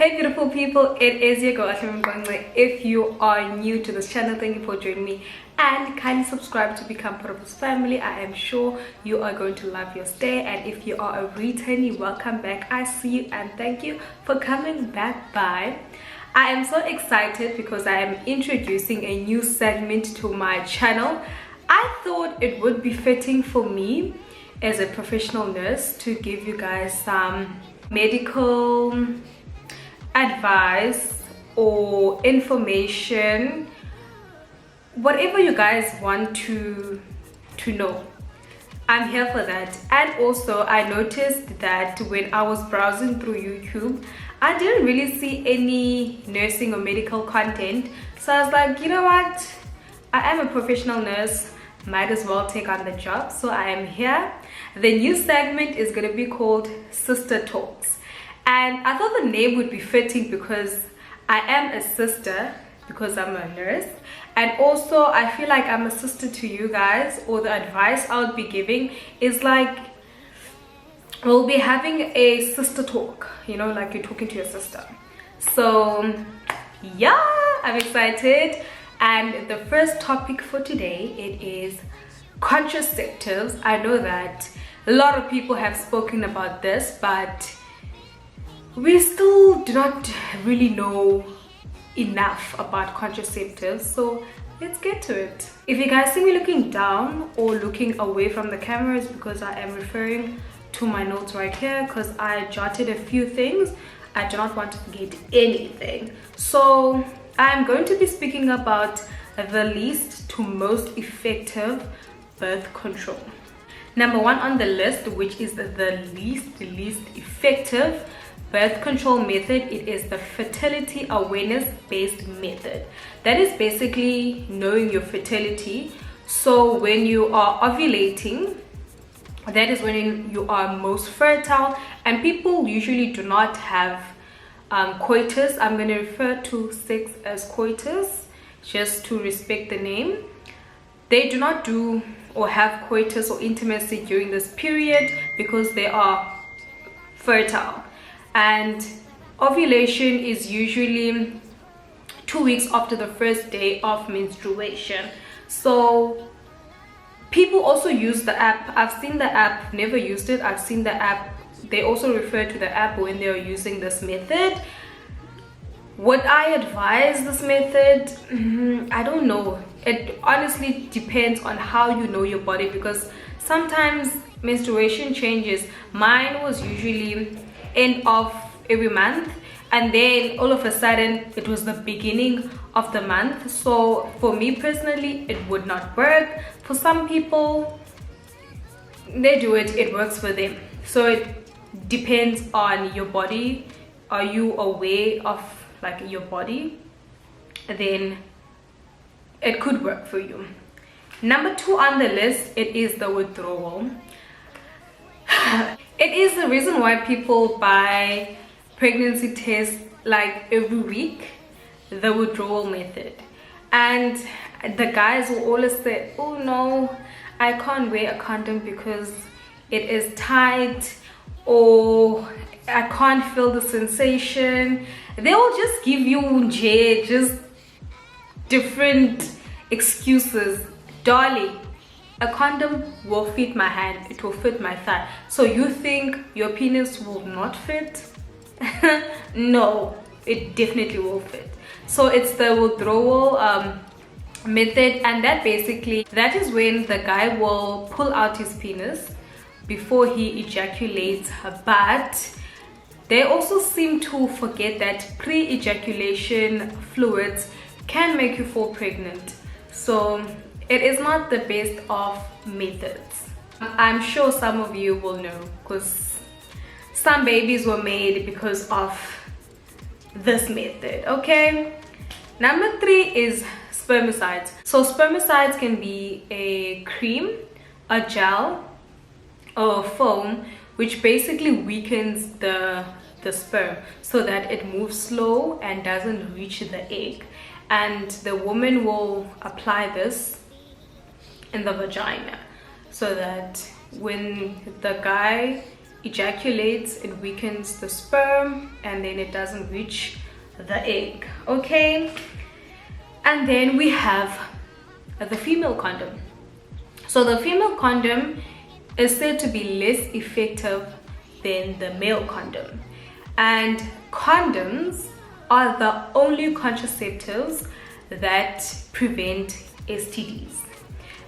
Hey beautiful people, it is your girl Ahlume Mqonci. If you are new to this channel, thank you for joining me and kindly subscribe to become part of this family. I am sure you are going to love your stay, and if you are a returnee, welcome back. I see you and thank you for coming back by. I am so excited because I am introducing a new segment to my channel. I thought it would be fitting for me as a professional nurse to give you guys some medical advice or information, whatever you guys want to know. I'm here for that. And also I noticed that when I was browsing through YouTube, I didn't really see any nursing or medical content, so I was like, you know what, I am a professional nurse, might as well take on the job. So I am here. The new segment is going to be called Sister Talks, and I thought the name would be fitting because I am a sister, because I'm a nurse, and also I feel like I'm a sister to you guys, or the advice I would be giving is like we'll be having a sister talk, you know, like you're talking to your sister. So yeah, I'm excited. And the first topic for today, it is contraceptives. I know that a lot of people have spoken about this, but we still do not really know enough about contraceptives, so let's get to it. If you guys see me looking down or looking away from the camera, it's because I am referring to my notes right here, because I jotted a few things. I do not want to forget anything. So I'm going to be speaking about the least to most effective birth control. Number one on the list, which is the least effective birth control method, it is the fertility awareness based method. That is basically knowing your fertility. So when you are ovulating, that is when you are most fertile, and people usually do not have coitus. I'm going to refer to sex as coitus just to respect the name. They do not do or have coitus or intimacy during this period because they are fertile, and ovulation is usually 2 weeks after the first day of menstruation. So people also use the app. I've seen the app, never used it. I've seen the app. They also refer to the app when they're using this method. Would I advise this method? I don't know. It honestly depends on how you know your body, because sometimes menstruation changes. Mine was usually end of every month, and then all of a sudden it was the beginning of the month. So for me personally, it would not work. For some people, they do it, it works for them. So it depends on your body. Are you aware of like your body? Then it could work for you. Number two on the list, it is the withdrawal. It is the reason why people buy pregnancy tests like every week, the withdrawal method. And the guys will always say, oh no, I can't wear a condom because it is tight, or I can't feel the sensation. They will just give you just different excuses. Darling, a condom will fit my hand, it will fit my thigh. So you think your penis will not fit? No, it definitely will fit. So it's the withdrawal method, and that is when the guy will pull out his penis before he ejaculates. But they also seem to forget that pre-ejaculation fluids can make you fall pregnant. So it is not the best of methods. I'm sure some of you will know, because some babies were made because of this method. Okay, number three is spermicides. So spermicides can be a cream, a gel, or a foam, which basically weakens the sperm so that it moves slow and doesn't reach the egg. And the woman will apply this in the vagina so that when the guy ejaculates, it weakens the sperm, and then it doesn't reach the egg. Okay, and then we have the female condom. So the female condom is said to be less effective than the male condom, and condoms are the only contraceptives that prevent STDs.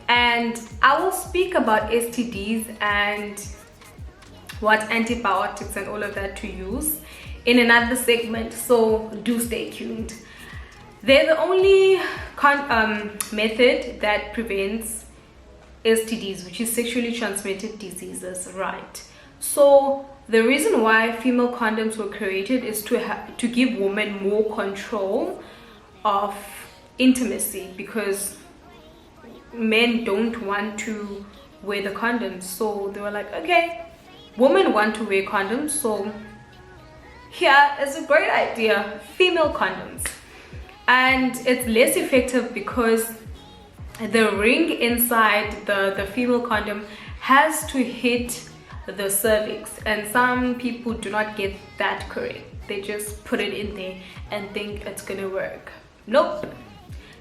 And I will speak about STDs and what antibiotics and all of that to use in another segment, so do stay tuned. They're the only method that prevents STDs, which is sexually transmitted diseases, right? So the reason why female condoms were created is to give women more control of intimacy, because men don't want to wear the condoms. So they were like, okay, women want to wear condoms, so here is a great idea, female condoms. And it's less effective because the ring inside the female condom has to hit the cervix, and some people do not get that correct. They just put it in there and think it's gonna work. Nope,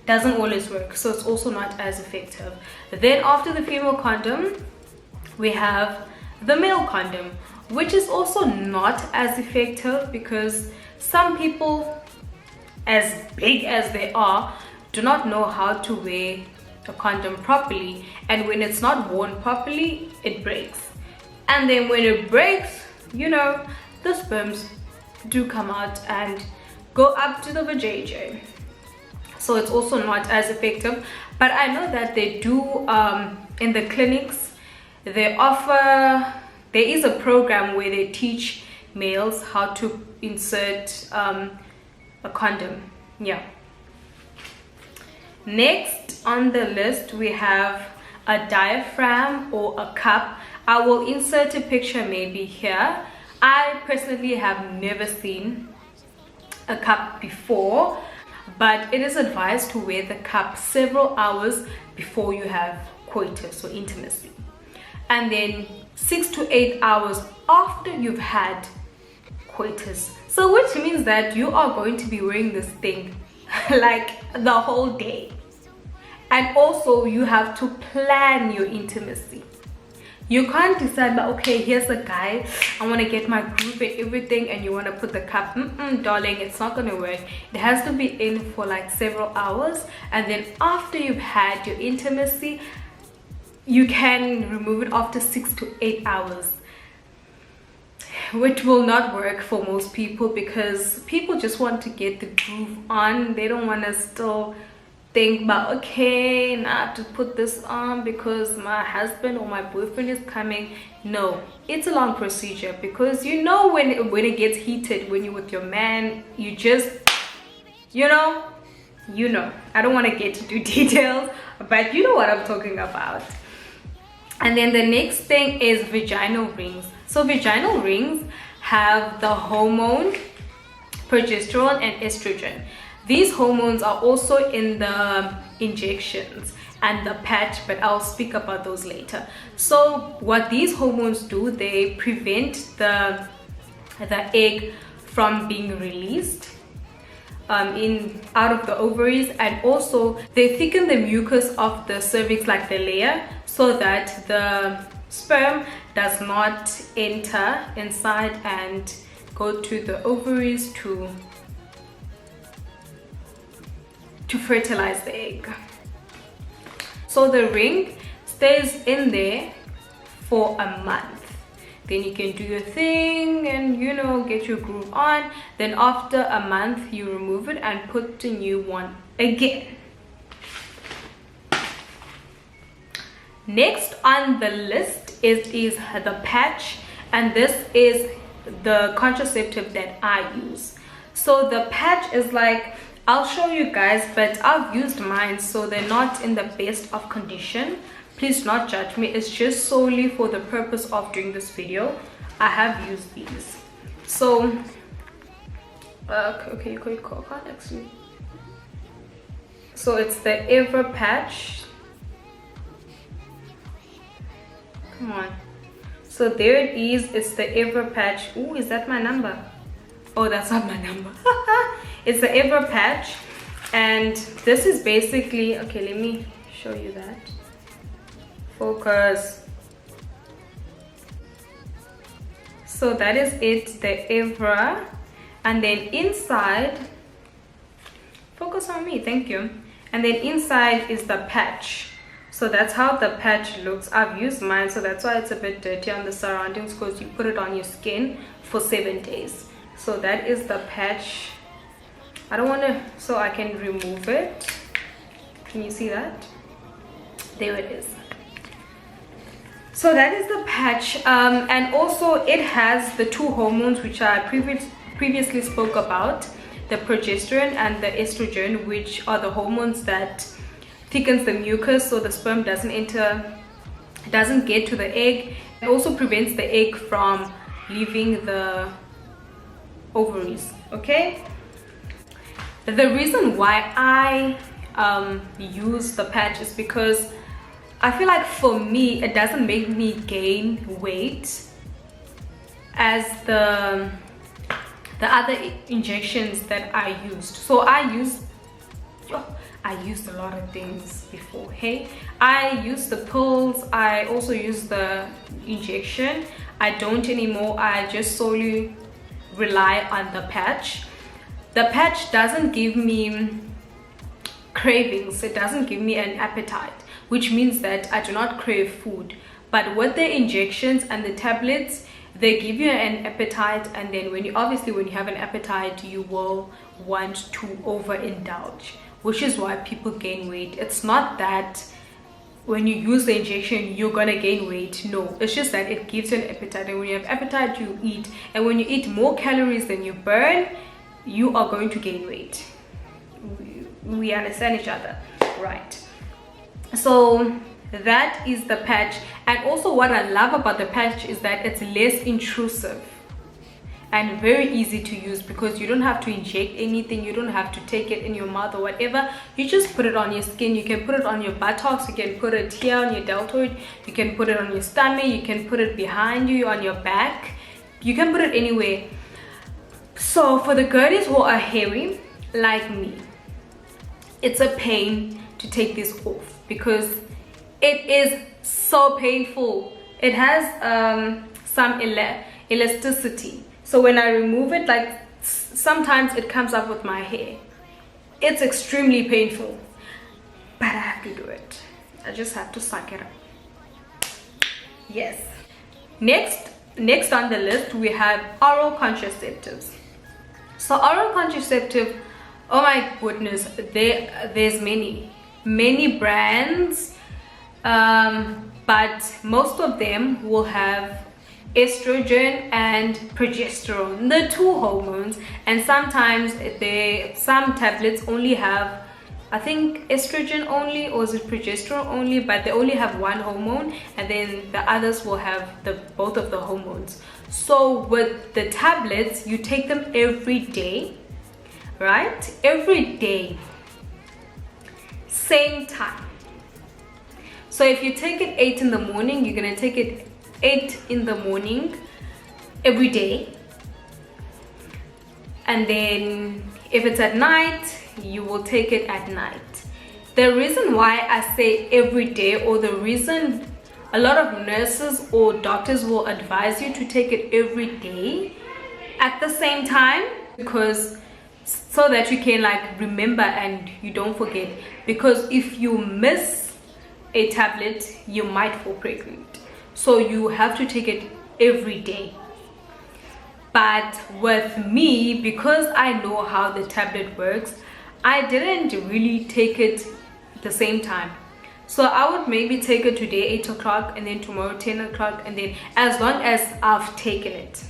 doesn't always work, so it's also not as effective. Then after the female condom, we have the male condom, which is also not as effective because some people, as big as they are, do not know how to wear a condom properly, and when it's not worn properly, it breaks. And then when it breaks, you know, the sperms do come out and go up to the vajayjay. So it's also not as effective. But I know that they do in the clinics, they offer, there is a program where they teach males how to insert a condom. Yeah. Next on the list, we have a diaphragm or a cup. I will insert a picture maybe here. I personally have never seen a cup before, but it is advised to wear the cup several hours before you have coitus or intimacy, and then 6 to 8 hours after you've had coitus. So which means that you are going to be wearing this thing like the whole day. And also you have to plan your intimacy. You can't decide, but okay, here's a guy, I want to get my groove and everything, and you want to put the cup. Darling, it's not going to work. It has to be in for like several hours, and then after you've had your intimacy, you can remove it after 6 to 8 hours, which will not work for most people because people just want to get the groove on. They don't want to still think about, okay, now I have to put this on because my husband or my boyfriend is coming. No, it's a long procedure, because you know when it gets heated, when you're with your man, you just, you know, I don't want to get into details, but you know what I'm talking about. And then the next thing is vaginal rings. So vaginal rings have the hormone progesterone and estrogen. These hormones are also in the injections and the patch, but I'll speak about those later. So what these hormones do, they prevent the egg from being released out of the ovaries, and also they thicken the mucus of the cervix, like the layer, so that the sperm does not enter inside and go to the ovaries to fertilize the egg. So the ring stays in there for a month. Then you can do your thing and, you know, get your groove on. Then after a month you remove it and put the new one again. Next on the list is the patch, and this is the contraceptive that I use. So the patch is like, I'll show you guys, but I've used mine, so they're not in the best of condition. Please do not judge me. It's just solely for the purpose of doing this video. I have used these. So okay, you can't actually. So it's the Ever patch. Come on. So there it is. It's the Ever patch. Ooh, is that my number? Oh, that's not my number. It's the Ever patch, and this is basically, okay, let me show you that. Focus. So that is it, the Ever, and then inside, focus on me, thank you. And then inside is the patch. So that's how the patch looks. I've used mine, so that's why it's a bit dirty on the surroundings, because you put it on your skin for 7 days. So that is the patch. I don't want to, so I can remove it. Can you see that? There it is. So that is the patch, and also it has the 2 hormones which I previously spoke about, the progesterone and the estrogen, which are the hormones that thickens the mucus so the sperm doesn't get to the egg. It also prevents the egg from leaving the ovaries. Okay, the reason why I use the patch is because I feel like for me it doesn't make me gain weight as the other injections that I used. So I used a lot of things before. Hey, I used the pills, I also used the injection. I don't anymore. I just solely rely on the patch. The patch doesn't give me cravings, it doesn't give me an appetite, which means that I do not crave food. But with the injections and the tablets, they give you an appetite, and then when you have an appetite, you will want to overindulge, which is why people gain weight. It's not that when you use the injection you're gonna gain weight. No, it's just that it gives you an appetite, and when you have appetite you eat, and when you eat more calories than you burn, you are going to gain weight. We understand each other, right? So that is the patch. And also what I love about the patch is that it's less intrusive and very easy to use, because you don't have to inject anything, you don't have to take it in your mouth or whatever. You just put it on your skin. You can put it on your buttocks, you can put it here on your deltoid, you can put it on your stomach, you can put it behind you on your back, you can put it anywhere. So for the girlies who are hairy like me, it's a pain to take this off because it is so painful. It has some elasticity. So when I remove it, like sometimes it comes up with my hair. It's extremely painful, but I have to do it. I just have to suck it up. Yes. Next on the list we have oral contraceptives. So oral contraceptive, oh my goodness, there's many brands, but most of them will have estrogen and progesterone, the 2 hormones, and sometimes some tablets only have, I think, estrogen only, or is it progesterone only, but they only have 1 hormone, and then the others will have both of the hormones. So with the tablets, you take them every day, right? Every day, same time. So if you take it 8 in the morning, you're gonna take it 8 in the morning every day, and then if it's at night, you will take it at night. The reason why I say every day, or the reason a lot of nurses or doctors will advise you to take it every day at the same time, because so that you can like remember and you don't forget, because if you miss a tablet you might fall pregnant. So you have to take it every day. But with me, because I know how the tablet works, I didn't really take it the same time. So I would maybe take it today 8 o'clock, and then tomorrow 10 o'clock, and then as long as I've taken it.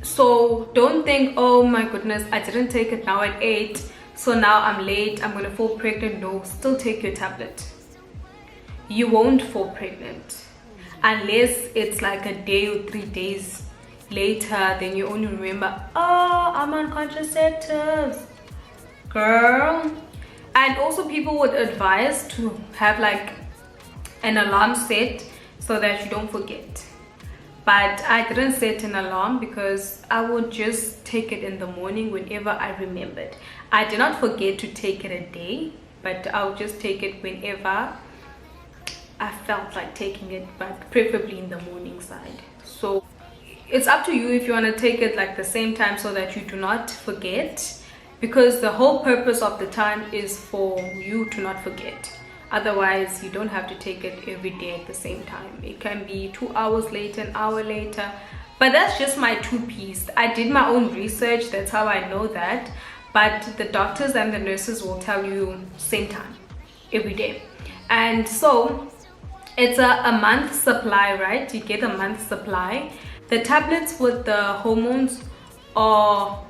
So don't think, oh my goodness, I didn't take it now at 8, so now I'm late, I'm gonna fall pregnant. No, still take your tablet. You won't fall pregnant unless it's like a day or 3 days later, then you only remember, oh, I'm on contraceptives, girl. And also people would advise to have like an alarm set so that you don't forget. But I didn't set an alarm because I would just take it in the morning whenever I remembered. I did not forget to take it a day, but I'll just take it whenever I felt like taking it, but preferably in the morning side. So it's up to you if you want to take it like the same time so that you do not forget, because the whole purpose of the time is for you to not forget. Otherwise, you don't have to take it every day at the same time. It can be 2 hours later, an hour later, but that's just my 2 piece. I did my own research, that's how I know that. But the doctors and the nurses will tell you same time every day. And so it's a month supply, right? You get a month supply. The tablets with the hormones are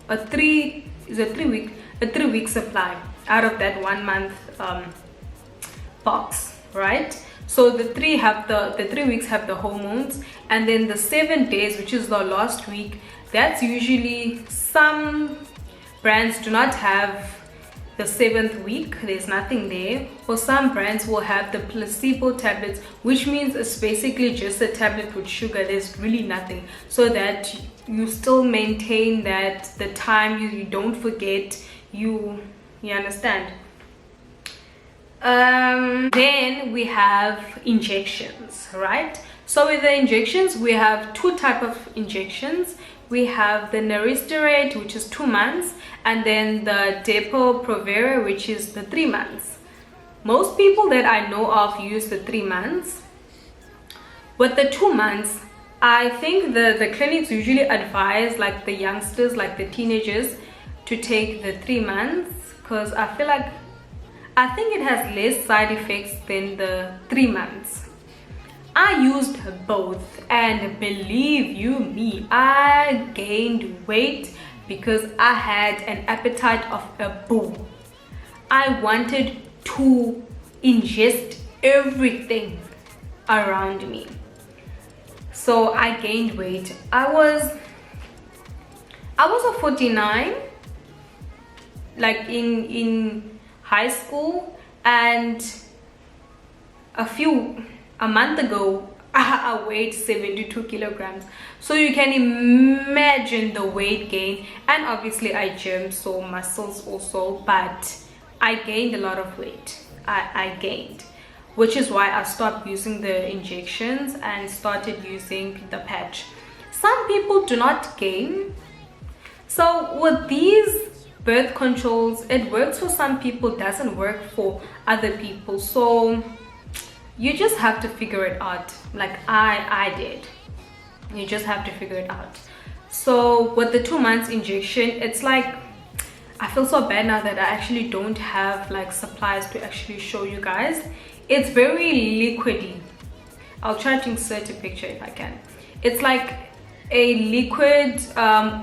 a 3 week supply out of that 1 month box, right? So the 3 weeks have the hormones, and then the 7 days, which is the last week, that's usually, some brands do not have the 7th week, there's nothing there. Or some brands will have the placebo tablets, which means it's basically just a tablet with sugar, there's really nothing, so that you still maintain that the time, you don't forget, you understand. Then we have injections, right? So with the injections, we have 2 types of injections. We have the Neristorate, which is 2 months, and then the Depo-Provera, which is the 3 months. Most people that I know of use the 3 months. With the 2 months, I think the clinics usually advise like the youngsters, like the teenagers, to take the 3 months, because I think it has less side effects than the 3 months. I used both, and believe you me, I gained weight because I had an appetite of a bull. I wanted to ingest everything around me. So I gained weight. I was a 49 like in high school, and a month ago I weighed 72 kilograms. So you can imagine the weight gain, and obviously I gymmed, so muscles also, but I gained a lot of weight. I gained, which is why I stopped using the injections and started using the patch. Some people do not gain. So with these birth controls, it works for some people, doesn't work for other people. So you just have to figure it out, like I did. You just have to figure it out. So with the 2 months injection, it's like, I feel so bad now that I actually don't have like supplies to actually show you guys. It's very liquidy. I'll try to insert a picture if I can. It's like a liquid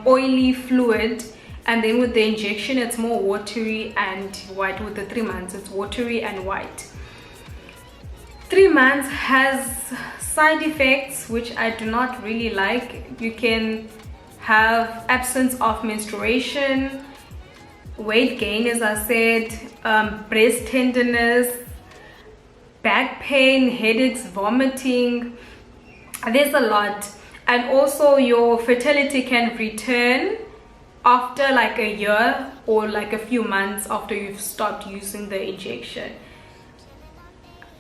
oily fluid, and then with the injection it's more watery and white. With the 3 months it's watery and white. 3 months has side effects which I do not really like. You can have absence of menstruation, weight gain, as I said, breast tenderness, back pain, headaches, vomiting. There's a lot. And also your fertility can return after like a year or like a few months after you've stopped using the injection.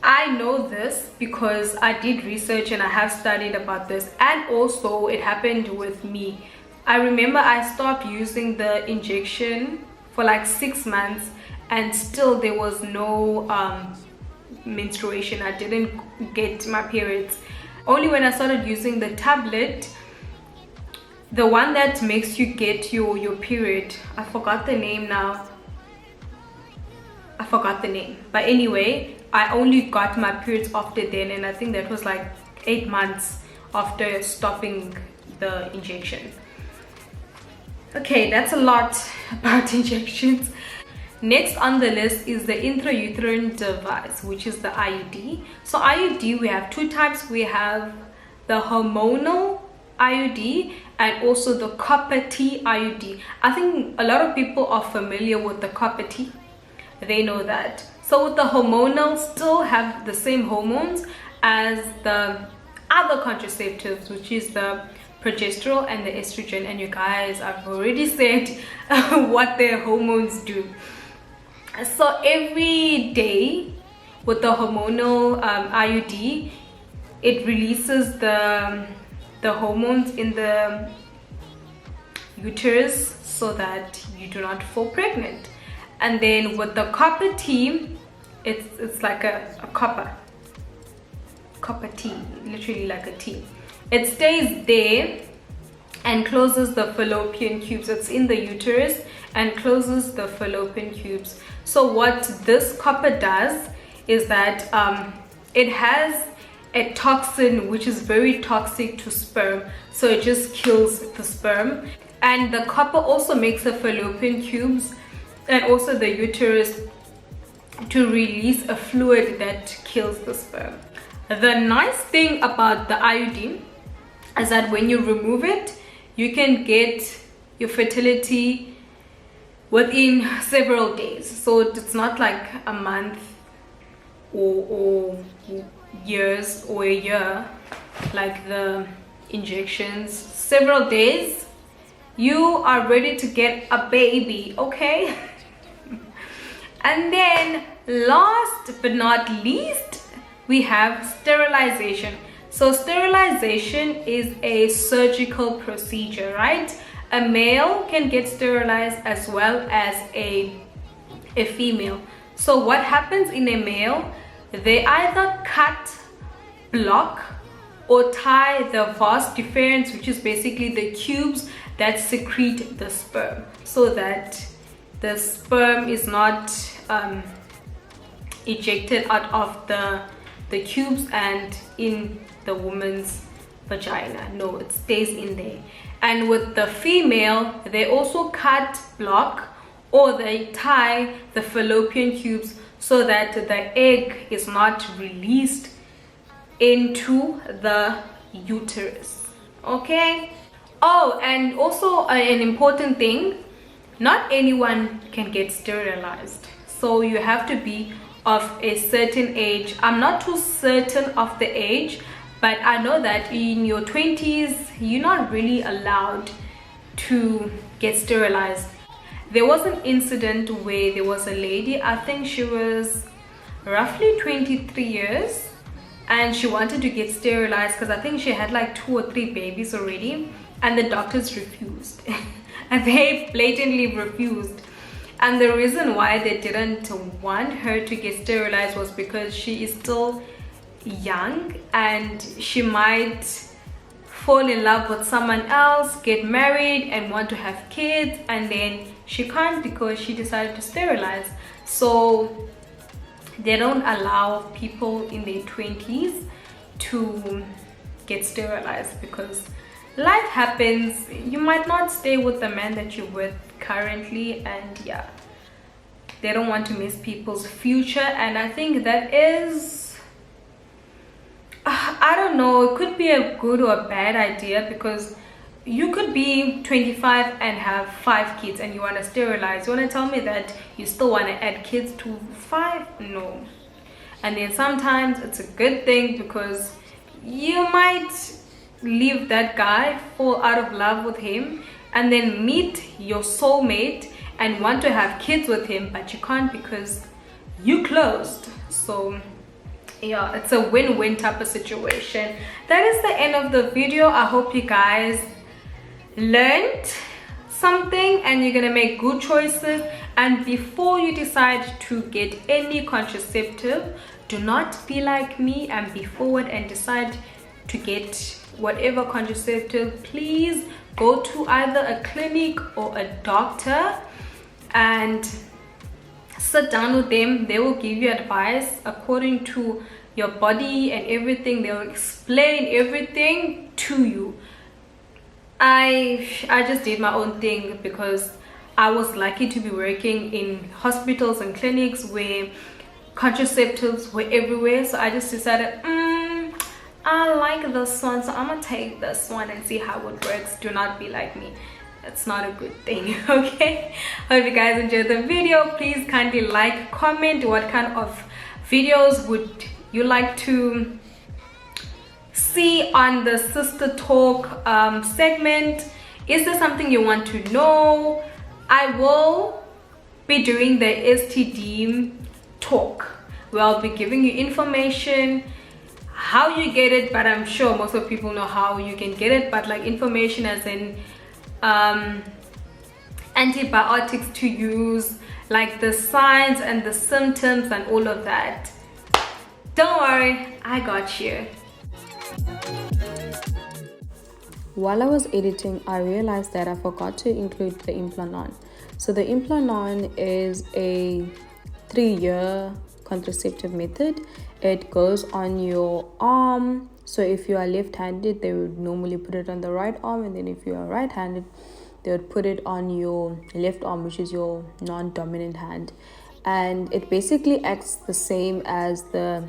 I know this because I did research and I have studied about this, and also it happened with me. I remember I stopped using the injection for like 6 months and still there was no menstruation. I didn't get my periods. Only when I started using the tablet, the one that makes you get your period, I forgot the name now. I forgot the name, but anyway, I only got my periods after then, and I think that was like 8 months after stopping the injection. Okay, that's a lot about injections. Next on the list is the intrauterine device, which is the IUD. So IUD, we have 2 types. We have the hormonal IUD and also the copper T IUD. I think a lot of people are familiar with the copper T. They know that. So with the hormonal, still have the same hormones, as the other contraceptives, which is the progesterone and the estrogen. And you guys, I've already said what their hormones do. So every day with the hormonal IUD, it releases the hormones in the uterus so that you do not fall pregnant. And then with the copper T, it's like a copper T, literally like a T. It stays there and closes the fallopian tubes. It's in the uterus and closes the fallopian tubes. So what this copper does is that it has a toxin which is very toxic to sperm, so it just kills the sperm. And the copper also makes the fallopian tubes and also the uterus to release a fluid that kills the sperm. The nice thing about the IUD is that when you remove it, you can get your fertility within several days. So it's not like a month or years or a year like the injections. Several days, you are ready to get a baby, okay? And then last but not least, we have sterilization. So sterilization is a surgical procedure, right? A male can get sterilized as well as a female. So what happens in a male, they either cut, block, or tie the vas deferens, which is basically the tubes that secrete the sperm, so that the sperm is not ejected out of the tubes and in the woman's vagina. No, it stays in there. And with the female, they also cut, block, or they tie the fallopian tubes so that the egg is not released into the uterus, okay? Oh, and also an important thing, not anyone can get sterilized, so you have to be of a certain age. I'm not too certain of the age, but I know that in your 20s you're not really allowed to get sterilized. There was an incident where there was a lady, I think she was roughly 23 years, and she wanted to get sterilized because I think she had like 2 or 3 babies already, and the doctors refused. And they blatantly refused. And the reason why they didn't want her to get sterilized was because she is still young and she might fall in love with someone else, get married and want to have kids, and then she can't because she decided to sterilize. So they don't allow people in their 20s to get sterilized because life happens. You might not stay with the man that you're with currently, and yeah, they don't want to miss people's future. And I think that is, I don't know, it could be a good or a bad idea, because you could be 25 and have 5 kids and you want to sterilize. You want to tell me that you still want to add kids to 5? No. And then sometimes it's a good thing, because you might leave that guy, fall out of love with him, and then meet your soulmate and want to have kids with him, but you can't because you closed. So yeah, it's a win-win type of situation. That is the end of the video. I hope you guys learned something and you're gonna make good choices. And before you decide to get any contraceptive, do not be like me and be forward and decide to get whatever contraceptive. Please go to either a clinic or a doctor and sit down with them. They will give you advice according to your body and everything. They will explain everything to you. I just did my own thing because I was lucky to be working in hospitals and clinics where contraceptives were everywhere. So I just decided, I like this one, so I'm gonna take this one and see how it works. Do not be like me. It's not a good thing. Okay, hope you guys enjoyed the video. Please kindly like, comment what kind of videos would you like to see on the Sister Talk segment. Is there something you want to know? I will be doing the STD talk where I'll be giving you information, how you get it, but I'm sure most of people know how you can get it, but like information as in antibiotics to use, like the signs and the symptoms and all of that. Don't worry, I got you. While I was editing, I realized that I forgot to include the implant. So the implant is a 3-year contraceptive method. It goes on your arm. So if you are left-handed, they would normally put it on the right arm, and then if you are right-handed, they would put it on your left arm, which is your non-dominant hand. And it basically acts the same as the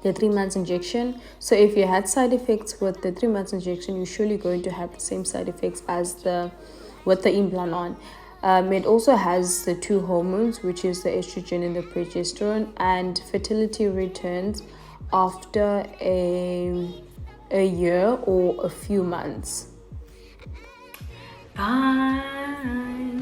3 months injection. So if you had side effects with the 3 months injection, you're surely going to have the same side effects as with the implant. It also has the 2 hormones, which is the estrogen and the progesterone, and fertility returns after a year or a few months. Bye.